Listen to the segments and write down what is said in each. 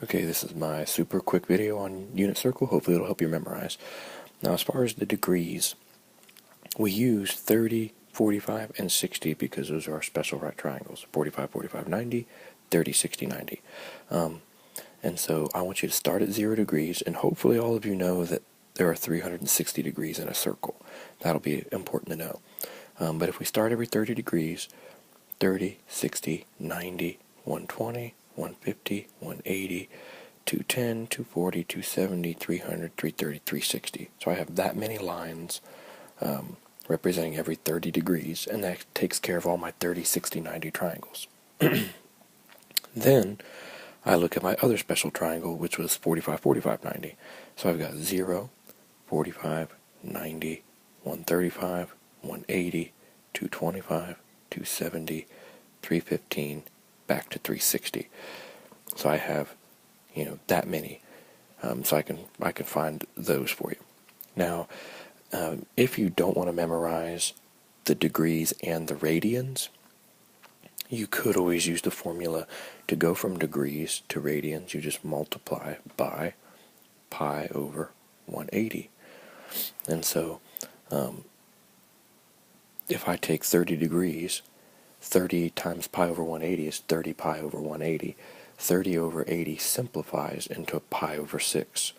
Okay, this is my super quick video on unit circle. Hopefully it'll help you memorize. Now, as far as the degrees, we use 30, 45, and 60 because those are our special right triangles. 45, 45, 90, 30, 60, 90. And so I want you to start at 0 degrees, and hopefully all of you know that there are 360 degrees in a circle. That'll be important to know. But if we start every 30 degrees, 30, 60, 90, 120, 150, 180, 210, 240, 270, 300, 330, 360. So I have that many lines representing every 30 degrees, and that takes care of all my 30, 60, 90 triangles. Then I look at my other special triangle, which was 45, 45, 90. So I've got 0, 45, 90, 135, 180, 225, 270, 315, back to 360. So I have, that many. So I can find those for you. Now, if you don't want to memorize the degrees and the radians, you could always use the formula to go from degrees to radians. You just multiply by pi over 180. And so if I take 30 degrees, 30 times pi over 180 is 30 pi over 180. 30 over 80 simplifies into pi over 6.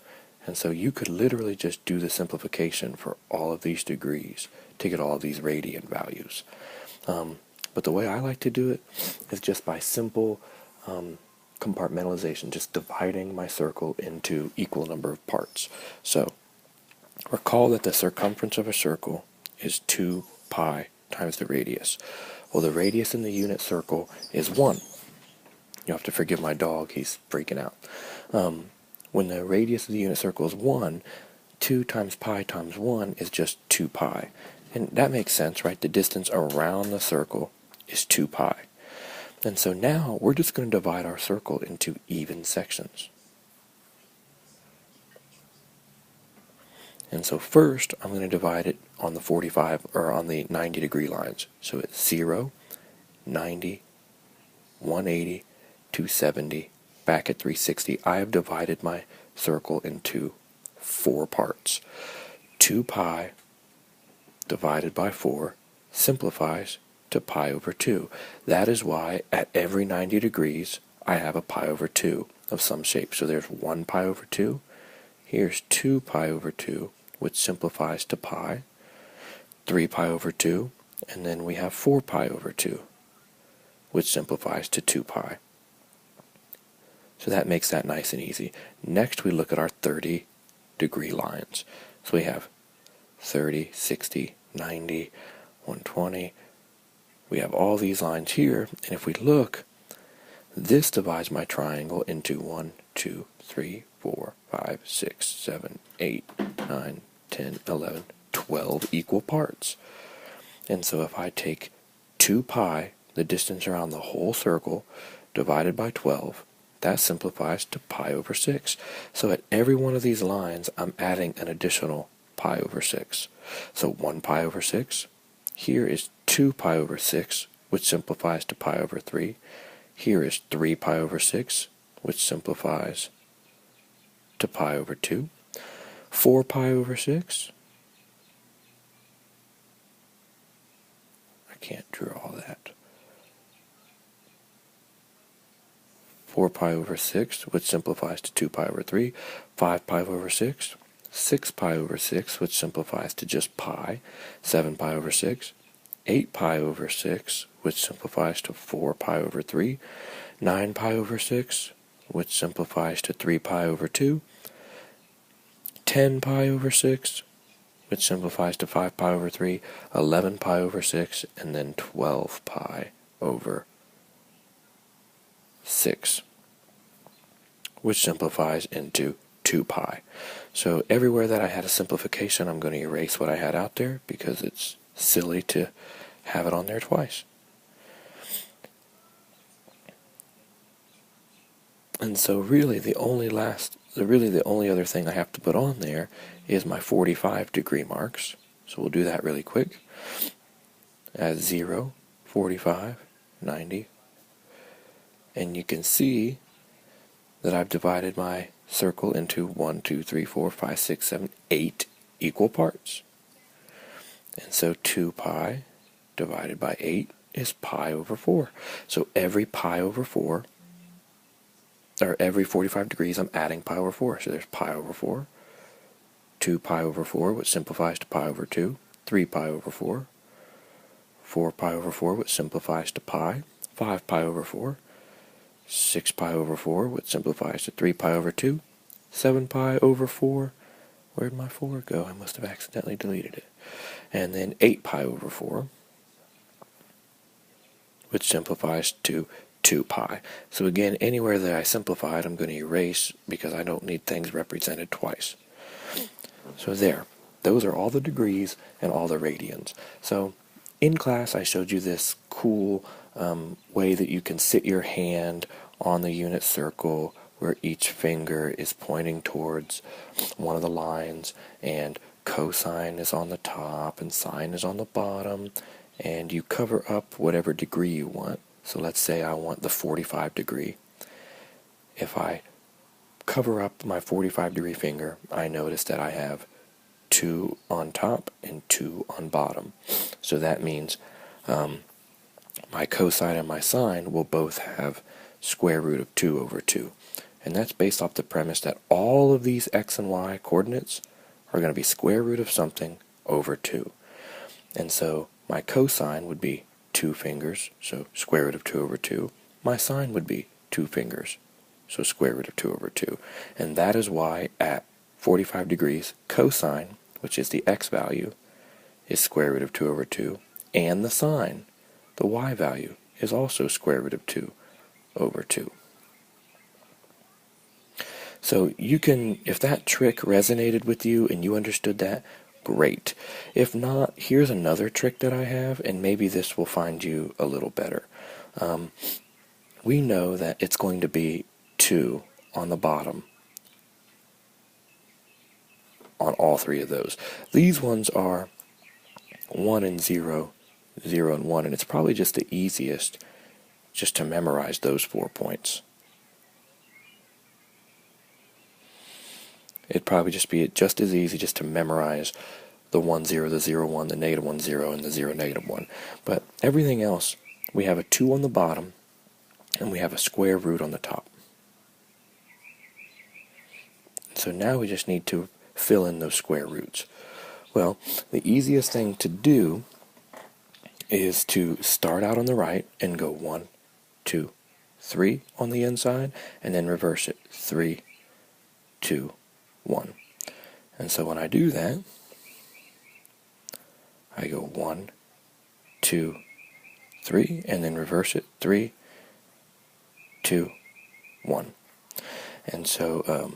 And so you could literally just do the simplification for all of these degrees to get all of these radian values. But the way I like to do it is just by simple compartmentalization, just dividing my circle into equal number of parts. So recall that the circumference of a circle is 2 pi times the radius. Well, the radius in the unit circle is 1. You'll have to forgive my dog, he's freaking out. When the radius of the unit circle is 1, 2 times pi times 1 is just 2 pi. And that makes sense, right? The distance around the circle is 2 pi. And so now we're just going to divide our circle into even sections. And so first I'm going to divide it on the 45 or on the 90 degree lines. So it's 0, 90, 180, 270, back at 360. I have divided my circle into 4 parts. 2 pi divided by 4 simplifies to pi over 2. That is why at every 90 degrees I have a pi over 2 of some shape. So there's 1 pi over 2. Here's 2 pi over 2, which simplifies to pi. 3 pi over 2. And then we have 4 pi over 2, which simplifies to 2 pi. So that makes that nice and easy. Next we look at our 30 degree lines. So we have 30, 60, 90, 120. We have all these lines here, and if we look, this divides my triangle into 1, 2, 3, 4, 5, 6, 7, 8, 9, 10, 11, 12 equal parts. And so if I take 2 pi, the distance around the whole circle, divided by 12, that simplifies to pi over 6. So at every one of these lines, I'm adding an additional pi over 6. So 1 pi over 6. Here is 2 pi over 6, which simplifies to pi over 3. Here is 3 pi over 6, which simplifies to pi over 2. 4 pi over 6. I can't draw all that. 4 pi over 6, which simplifies to 2 pi over 3. 5 pi over 6. 6 pi over 6, which simplifies to just pi. 7 pi over 6. 8 pi over 6, which simplifies to 4 pi over 3. 9 pi over 6, which simplifies to 3 pi over 2. 10 pi over 6, which simplifies to 5 pi over 3. 11 pi over 6, and then 12 pi over 6, which simplifies into 2 pi. So everywhere that I had a simplification, I'm going to erase what I had out there because it's silly to have it on there twice. And so really the only other thing I have to put on there is my 45 degree marks. So we'll do that really quick. As 0, 45, 90. And you can see that I've divided my circle into 1, 2, 3, 4, 5, 6, 7, 8 equal parts. And so 2 pi divided by 8 is pi over 4. So every pi over 4, or every 45 degrees, I'm adding pi over 4. So there's pi over 4, 2 pi over 4, which simplifies to pi over 2, 3 pi over 4, 4 pi over 4, which simplifies to pi, 5 pi over 4, 6 pi over 4, which simplifies to 3 pi over 2, 7 pi over 4, where'd my 4 go? I must have accidentally deleted it. And then 8 pi over 4, which simplifies to 2 pi. So again, anywhere that I simplified, I'm going to erase because I don't need things represented twice. So there, those are all the degrees and all the radians. So in class, I showed you this cool way that you can sit your hand on the unit circle where each finger is pointing towards one of the lines, and cosine is on the top and sine is on the bottom, and you cover up whatever degree you want. So let's say I want the 45 degree. If I cover up my 45 degree finger, I notice that I have 2 on top and 2 on bottom. So that means my cosine and my sine will both have square root of 2 over 2. And that's based off the premise that all of these x and y coordinates are going to be square root of something over 2. And so my cosine would be 2 fingers, so square root of 2 over 2. My sine would be 2 fingers, so square root of 2 over 2. And that is why at 45 degrees, cosine, which is the x value, is square root of 2 over 2, and the sine, the y value, is also square root of 2 over 2. So you can, if that trick resonated with you and you understood that, great. If not, here's another trick that I have, and maybe this will find you a little better. We know that it's going to be 2 on the bottom on all 3 of those. These ones are 1 and 0, 0 and 1, and it's probably just the easiest just to memorize those 4 points. It'd probably just be just as easy just to memorize the 1, 0, the 0, 1, the negative 1, 0, and the 0, negative 1. But everything else, we have a 2 on the bottom, and we have a square root on the top. So now we just need to fill in those square roots. Well, the easiest thing to do is to start out on the right and go 1, 2, 3 on the inside, and then reverse it, 3, 2, 1. And so when I do that, I go 1, 2, 3, and then reverse it, 3, 2, 1. And so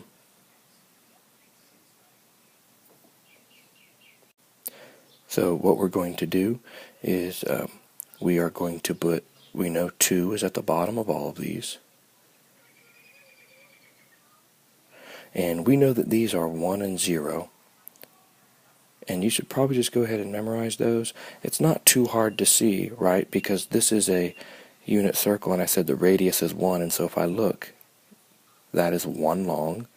what we're going to do is we are going to put, we know 2 is at the bottom of all of these. And we know that these are 1 and 0. And you should probably just go ahead and memorize those. It's not too hard to see, right? Because this is a unit circle, and I said the radius is 1. And so if I look, that is 1 long.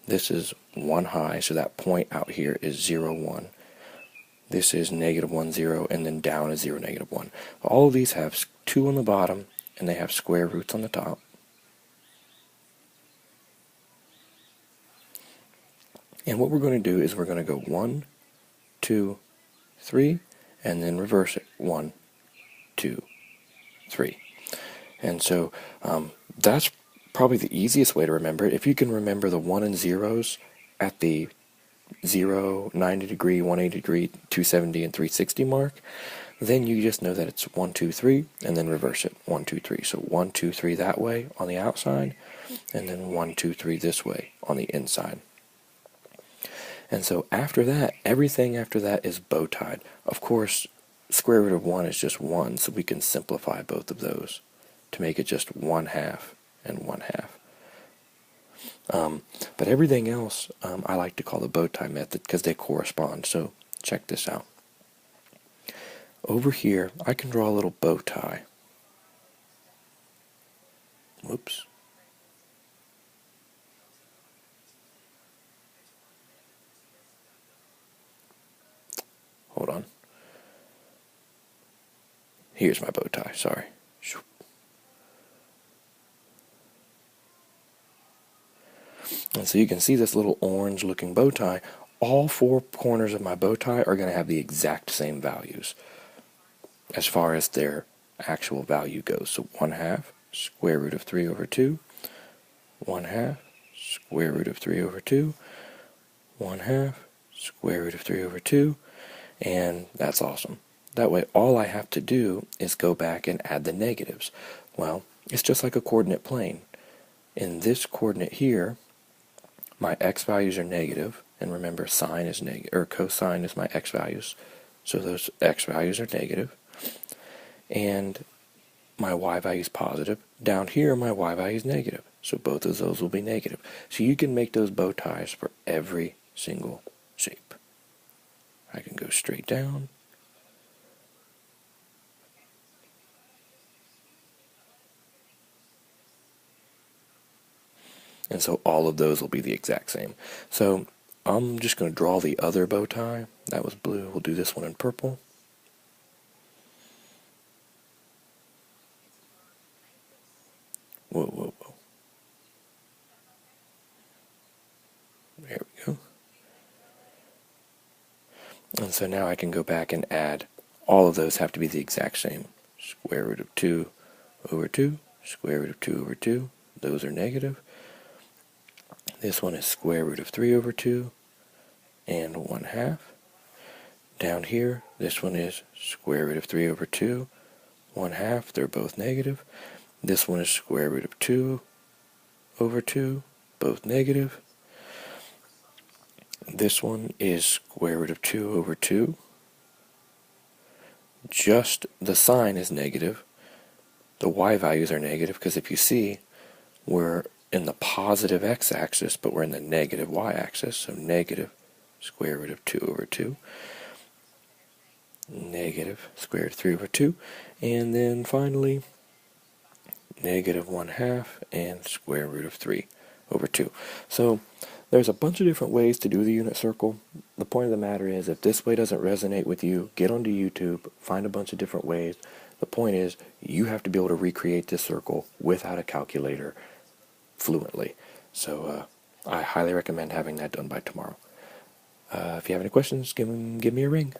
This is 1 high, so that point out here is 0, 1. This is negative 1, 0, and then down is 0, negative 1. All of these have 2 on the bottom, and they have square roots on the top. And what we're going to do is we're going to go 1, 2, 3, and then reverse it, 1, 2, 3. And so that's probably the easiest way to remember it. If you can remember the 1 and 0s at the 0, 90 degree, 180 degree, 270, and 360 mark, then you just know that it's 1, 2, 3, and then reverse it, 1, 2, 3. So 1, 2, 3 that way on the outside, and then 1, 2, 3 this way on the inside. And so after that, everything after that is bow tied. Of course, square root of 1 is just 1, so we can simplify both of those to make it just 1/2 and 1/2. But everything else I like to call the bow tie method because they correspond. So check this out. Over here, I can draw a little bow tie. Whoops. Here's my bow tie, sorry. And so you can see this little orange looking bow tie. All four corners of my bow tie are going to have the exact same values as far as their actual value goes. So 1/2 square root of 3 over 2, 1/2 square root of 3 over 2, 1/2 square root of 3 over 2, and that's awesome. That way all I have to do is go back and add the negatives. Well, it's just like a coordinate plane. In this coordinate here, my x values are negative, and remember sine is negative, or cosine is my x values, so those x values are negative, and my y value is positive. Down here my y value is negative, so both of those will be negative. So you can make those bow ties for every single shape. I can go straight down, and so all of those will be the exact same. So I'm just going to draw the other bow tie. That was blue. We'll do this one in purple. Whoa, whoa, whoa. There we go. And so now I can go back and add, all of those have to be the exact same. Square root of 2 over 2, square root of 2 over 2, those are negative. This one is square root of 3 over 2, and 1/2. Down here, this one is square root of 3 over 2, 1/2, they're both negative. This one is square root of 2 over 2, both negative. This one is square root of 2 over 2. Just the sign is negative. The y values are negative because if you see, we're in the positive x-axis, but we're in the negative y-axis, so negative square root of 2 over 2, negative square root of 3 over 2, and then finally negative 1/2 and square root of 3 over 2. So there's a bunch of different ways to do the unit circle. The point of the matter is, if this way doesn't resonate with you, get onto YouTube, find a bunch of different ways. The point is, you have to be able to recreate this circle without a calculator fluently. So I highly recommend having that done by tomorrow. If you have any questions, give me a ring.